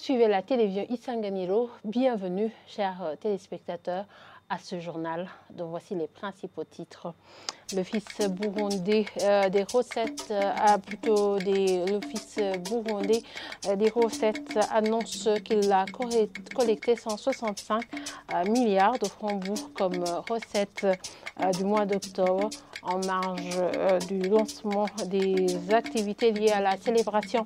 suivez la télévision Isanganiro. Bienvenue, chers téléspectateurs, à ce journal dont voici les principaux titres. L'Office burundais des recettes, l'Office burundais des recettes annonce qu'il a collecté 165 milliards de francs bourgs comme recette du mois d'octobre en marge du lancement des activités liées à la célébration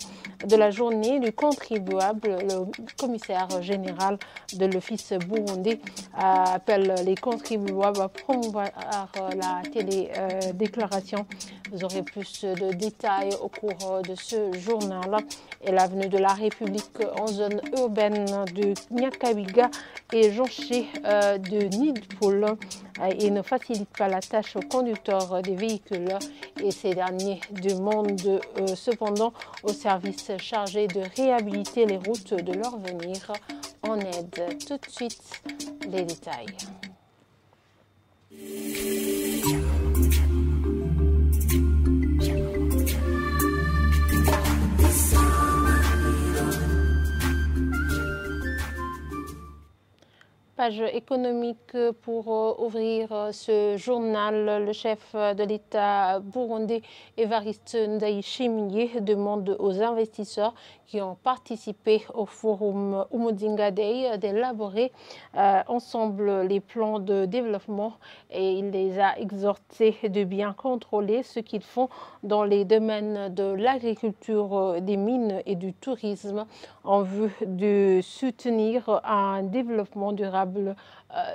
de la journée du contribuable. Le commissaire général de l'Office burundais appelle les contribuables à promouvoir la télédéclaration. Vous aurez plus de détails au cours de ce journal. Et l'avenue de la République en zone urbaine de Nyakabiga est jonchée de nids de poules et ne facilite pas la tâche aux conducteurs des véhicules. Et ces derniers demandent cependant aux services chargés de réhabiliter les routes de leur venir en aide. Tout de suite, les détails. Page économique pour ouvrir ce journal. Le chef de l'État burundais, Evariste Ndayishimiye, demande aux investisseurs qui ont participé au forum Umudinga Day d'élaborer ensemble les plans de développement et il les a exhortés de bien contrôler ce qu'ils font dans les domaines de l'agriculture, des mines et du tourisme en vue de soutenir un développement durable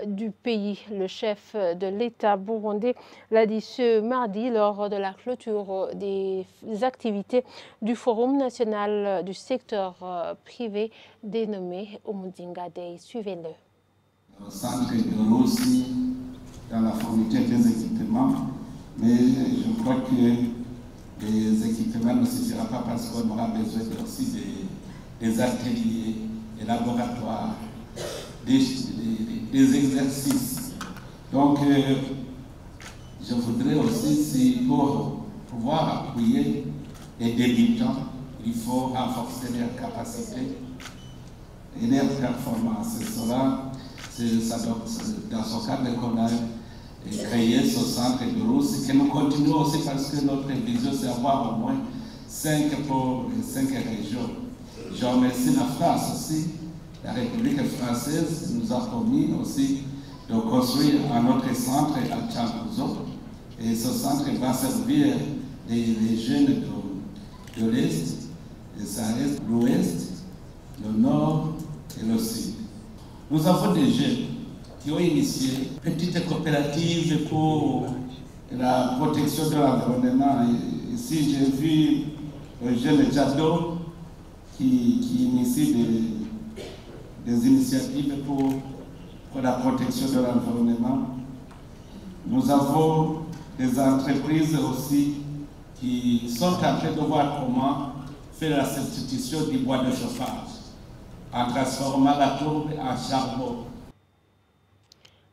du pays. Le chef de l'État burundais l'a dit ce mardi lors de la clôture des activités du Forum national du secteur privé dénommé Umudinga Day. Suivez-le. Au centre de Rossi, dans la fourniture des équipements, mais je crois que les équipements ne suffiront pas parce qu'on aura besoin aussi des ateliers, des laboratoires, des exercices. Donc, je voudrais aussi, si pour pouvoir appuyer les débutants, il faut renforcer leurs capacités et leurs performances. Dans ce cadre qu'on a créé ce centre de Rousse, que nous continuons aussi parce que notre vision, c'est avoir au moins 5 pour les 5 régions. Je remercie la France aussi. La République française nous a promis aussi de construire un autre centre à Tchambouzo. Et ce centre va servir les jeunes de l'Est, l'Ouest, le Nord et le Sud. Nous avons des jeunes qui ont initié une petite coopérative pour la protection de l'environnement. Ici, j'ai vu le jeune Jado qui initie des initiatives pour la protection de l'environnement. Nous avons des entreprises aussi qui sont en train de voir comment faire la substitution du bois de chauffage en transformant la tourbe en charbon.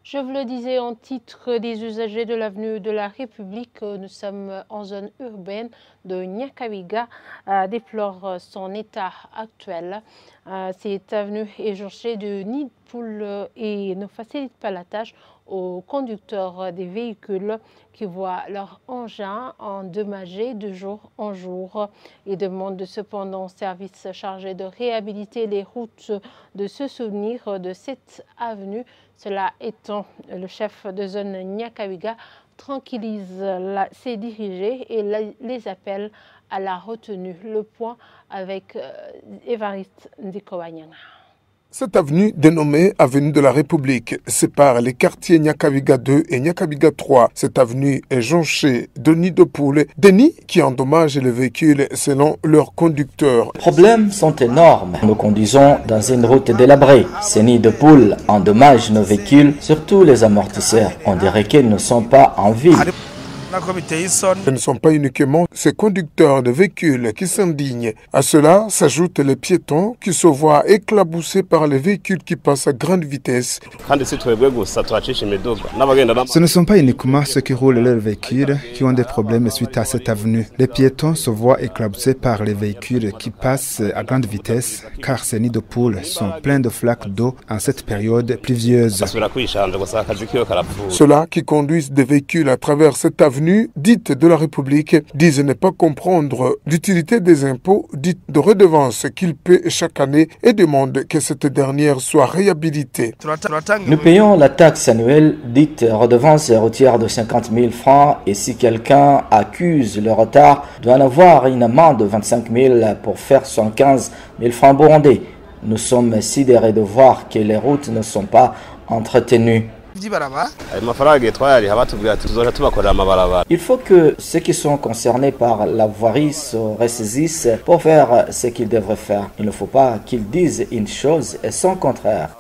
Je vous le disais en titre des usagers de l'avenue de la République, nous sommes en zone urbaine de Nyakabiga, déplore son état actuel. Cette avenue est jonchée de nids de poules et ne facilite pas la tâche aux conducteurs des véhicules qui voient leur engin endommagé de jour en jour. Ils demandent cependant aux services chargés de réhabiliter les routes de se souvenir de cette avenue. Cela étant, le chef de zone Nyakabiga tranquillise ses dirigés et les appelle à la retenue. Le point avec Evariste Ndikowanyana. Cette avenue, dénommée Avenue de la République, sépare les quartiers Nyakabiga 2 et Nyakabiga 3. Cette avenue est jonchée de nids de poules, des nids qui endommagent les véhicules selon leurs conducteurs. Les problèmes sont énormes. Nous conduisons dans une route délabrée. Ces nids de poules endommagent nos véhicules, surtout les amortisseurs. On dirait qu'ils ne sont pas en ville. Ce ne sont pas uniquement ces conducteurs de véhicules qui s'indignent. À cela s'ajoutent les piétons qui se voient éclaboussés par les véhicules qui passent à grande vitesse. Ce ne sont pas uniquement ceux qui roulent leurs véhicules qui ont des problèmes suite à cette avenue. Les piétons se voient éclaboussés par les véhicules qui passent à grande vitesse car ces nids de poules sont pleins de flaques d'eau en cette période pluvieuse. Ceux-là qui conduisent des véhicules à travers cette avenue dite de la République disent ne pas comprendre l'utilité des impôts dites de redevances qu'ils paient chaque année et demandent que cette dernière soit réhabilitée. Nous payons la taxe annuelle dite redevance routière de 50 000 francs et si quelqu'un accuse le retard, doit en avoir une amende de 25 000 pour faire 115 000 francs burundais. Nous sommes sidérés de voir que les routes ne sont pas entretenues. Il faut que ceux qui sont concernés par la voirie se ressaisissent pour faire ce qu'ils devraient faire. Il ne faut pas qu'ils disent une chose et son contraire.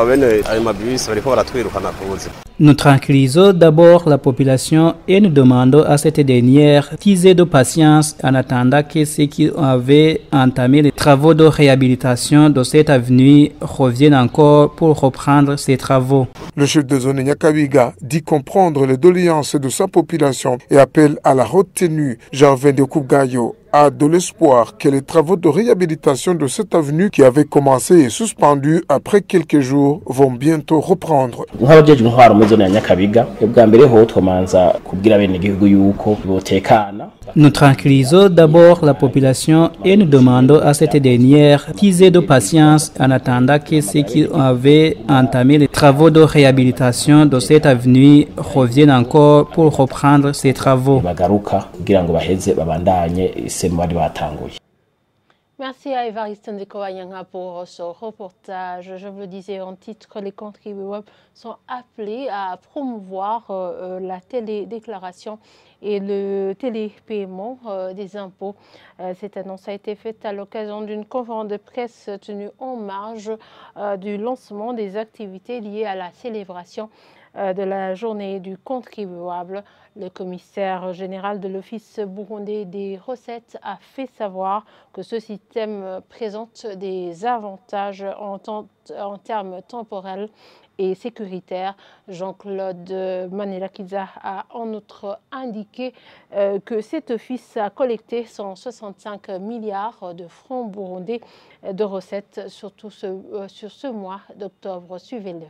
Nous tranquillisons d'abord la population et nous demandons à cette dernière d'utiliser de patience en attendant que ceux qui avaient entamé les travaux de réhabilitation de cette avenue reviennent encore pour reprendre ces travaux. Le chef de zone Nyakabiga dit comprendre les doléances de sa population et appelle à la retenue. Gervais de Kougayo a de l'espoir que les travaux de réhabilitation de cette avenue qui avaient commencé et suspendu après quelques jours vont bientôt reprendre. Nous tranquillisons d'abord la population et nous demandons à cette dernière d'utiliser de patience en attendant que ceux qui avaient entamé les travaux de réhabilitation de cette avenue reviennent encore pour reprendre ces travaux. Merci à Évariste Ndekowanyanga pour ce reportage. Je vous le disais en titre, les contribuables sont appelés à promouvoir la télédéclaration et le télépaiement des impôts. Cette annonce a été faite à l'occasion d'une conférence de presse tenue en marge du lancement des activités liées à la célébration de la journée du contribuable. Le commissaire général de l'Office burundais des recettes a fait savoir que ce système présente des avantages en termes temporels et sécuritaires. Jean-Claude Manelakiza a en outre indiqué que cet office a collecté 165 milliards de francs burundais de recettes, surtout sur ce mois d'octobre. Suivez-le.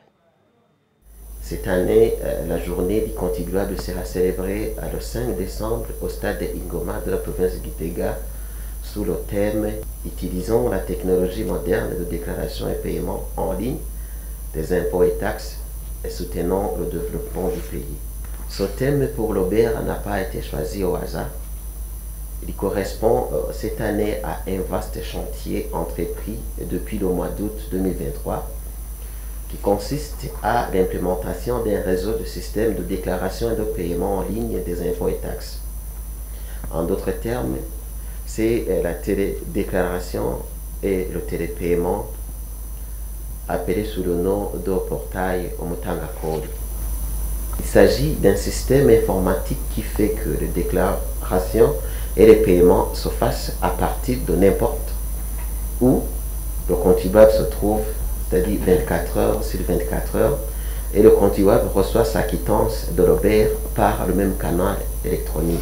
Cette année, la journée du contribuable sera célébrée le 5 décembre au stade de Ingoma de la province de Gitega sous le thème « Utilisons la technologie moderne de déclaration et paiement en ligne des impôts et taxes et soutenons le développement du pays ». Ce thème pour l'Aubert n'a pas été choisi au hasard. Il correspond cette année à un vaste chantier entrepris depuis le mois d'août 2023 qui consiste à l'implémentation d'un réseau de systèmes de déclaration et de paiement en ligne des impôts et taxes. En d'autres termes, c'est la télédéclaration et le télépaiement appelé sous le nom de portail Omutanga Code. Il s'agit d'un système informatique qui fait que les déclarations et les paiements se fassent à partir de n'importe où le contribuable se trouve, c'est-à-dire 24 heures sur 24 heures, et le contribuable reçoit sa quittance de l'Aubert par le même canal électronique.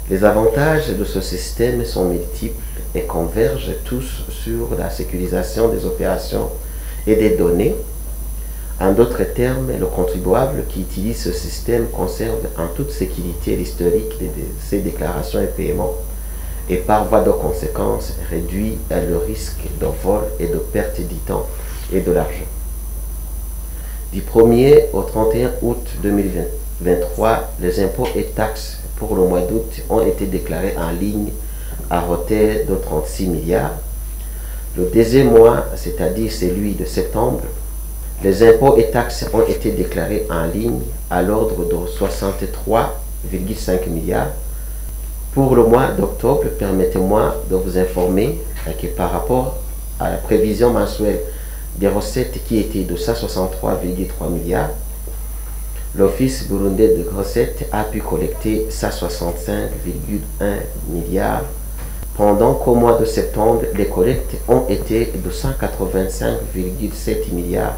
Les avantages de ce système sont multiples et convergent tous sur la sécurisation des opérations et des données. En d'autres termes, le contribuable qui utilise ce système conserve en toute sécurité l'historique de ses déclarations et paiements et par voie de conséquence réduit le risque de vol et de perte du temps et de l'argent. Du 1er au 31 août 2023, les impôts et taxes pour le mois d'août ont été déclarés en ligne à hauteur de 36 milliards. Le deuxième mois, c'est-à-dire celui de septembre, les impôts et taxes ont été déclarés en ligne à l'ordre de 63,5 milliards. Pour le mois d'octobre, permettez-moi de vous informer que par rapport à la prévision mensuelle des recettes qui était de 163,3 milliards, l'Office burundais de recettes a pu collecter 165,1 milliards, pendant qu'au mois de septembre, les collectes ont été de 185,7 milliards,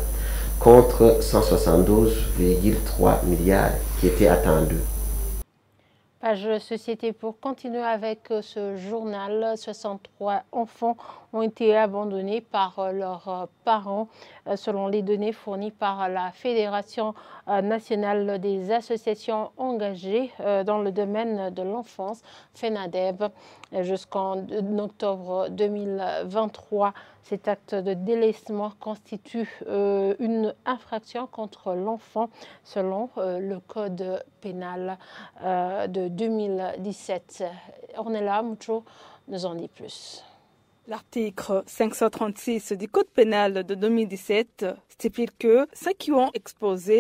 contre 172,3 milliards qui étaient attendus. Page Société pour continuer avec ce journal. 63 enfants ont été abandonnés par leurs parents, selon les données fournies par la Fédération nationale des associations engagées dans le domaine de l'enfance, FENADEB. Jusqu'en octobre 2023, cet acte de délaissement constitue une infraction contre l'enfant selon le code pénal de 2017. Ornella Mucho nous en dit plus. L'article 536 du Code pénal de 2017 stipule que ceux qui ont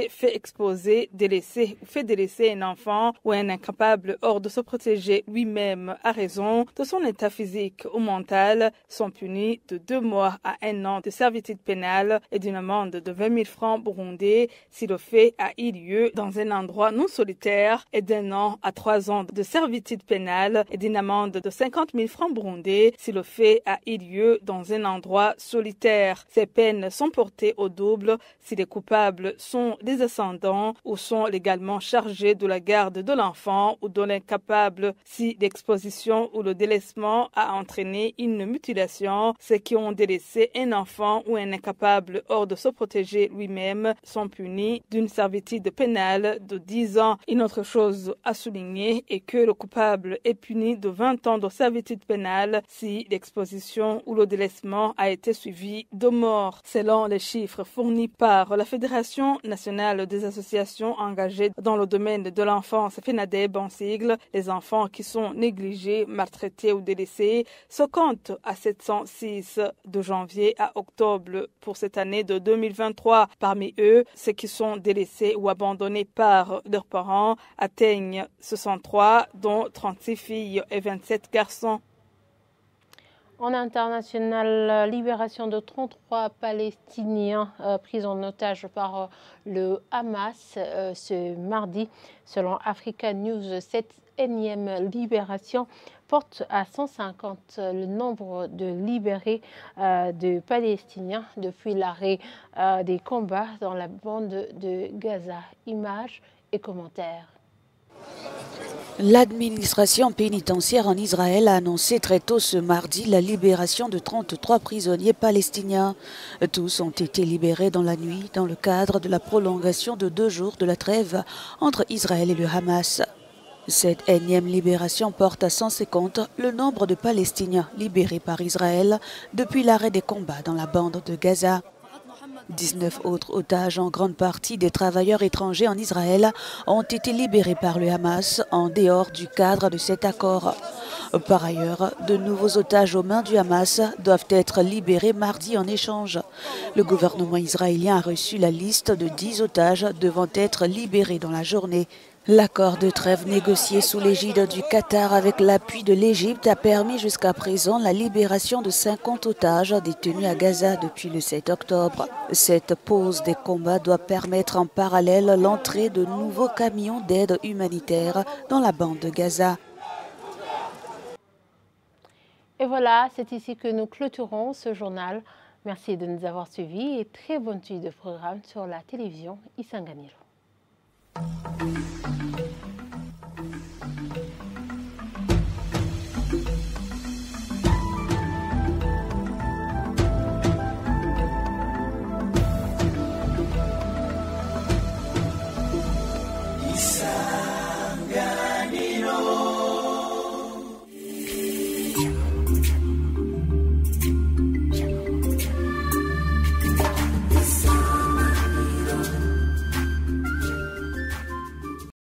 fait exposer, délaissé ou fait délaisser un enfant ou un incapable hors de se protéger lui-même à raison de son état physique ou mental sont punis de 2 mois à 1 an de servitude pénale et d'une amende de 20 000 francs burundais si le fait a eu lieu dans un endroit non solitaire et d'1 an à 3 ans de servitude pénale et d'une amende de 50 000 francs burundais si le fait a eu lieu dans un endroit solitaire. Ces peines sont portées au double si les coupables sont des ascendants ou sont légalement chargés de la garde de l'enfant ou de l'incapable si l'exposition ou le délaissement a entraîné une mutilation. Ceux qui ont délaissé un enfant ou un incapable hors de se protéger lui-même sont punis d'une servitude pénale de 10 ans. Une autre chose à souligner est que le coupable est puni de 20 ans de servitude pénale si l'exposition ou le délaissement a été suivi de mort. Selon les chiffres fournis par la Fédération nationale des associations engagées dans le domaine de l'enfance, FENADEB en sigle, les enfants qui sont négligés, maltraités ou délaissés se comptent à 706 de janvier à octobre pour cette année de 2023. Parmi eux, ceux qui sont délaissés ou abandonnés par leurs parents atteignent 63, dont 36 filles et 27 garçons. En international, libération de 33 Palestiniens pris en otage par le Hamas ce mardi. Selon Africa News, cette énième libération porte à 150 le nombre de libérés de Palestiniens depuis l'arrêt des combats dans la bande de Gaza. Images et commentaires. L'administration pénitentiaire en Israël a annoncé très tôt ce mardi la libération de 33 prisonniers palestiniens. Tous ont été libérés dans la nuit dans le cadre de la prolongation de 2 jours de la trêve entre Israël et le Hamas. Cette énième libération porte à 150 le nombre de Palestiniens libérés par Israël depuis l'arrêt des combats dans la bande de Gaza. 19 autres otages, en grande partie des travailleurs étrangers en Israël, ont été libérés par le Hamas en dehors du cadre de cet accord. Par ailleurs, de nouveaux otages aux mains du Hamas doivent être libérés mardi en échange. Le gouvernement israélien a reçu la liste de 10 otages devant être libérés dans la journée. L'accord de trêve négocié sous l'égide du Qatar avec l'appui de l'Égypte a permis jusqu'à présent la libération de 50 otages détenus à Gaza depuis le 7 octobre. Cette pause des combats doit permettre en parallèle l'entrée de nouveaux camions d'aide humanitaire dans la bande de Gaza. Et voilà, c'est ici que nous clôturons ce journal. Merci de nous avoir suivis et très bonne suite de programme sur la télévision Isanganiro.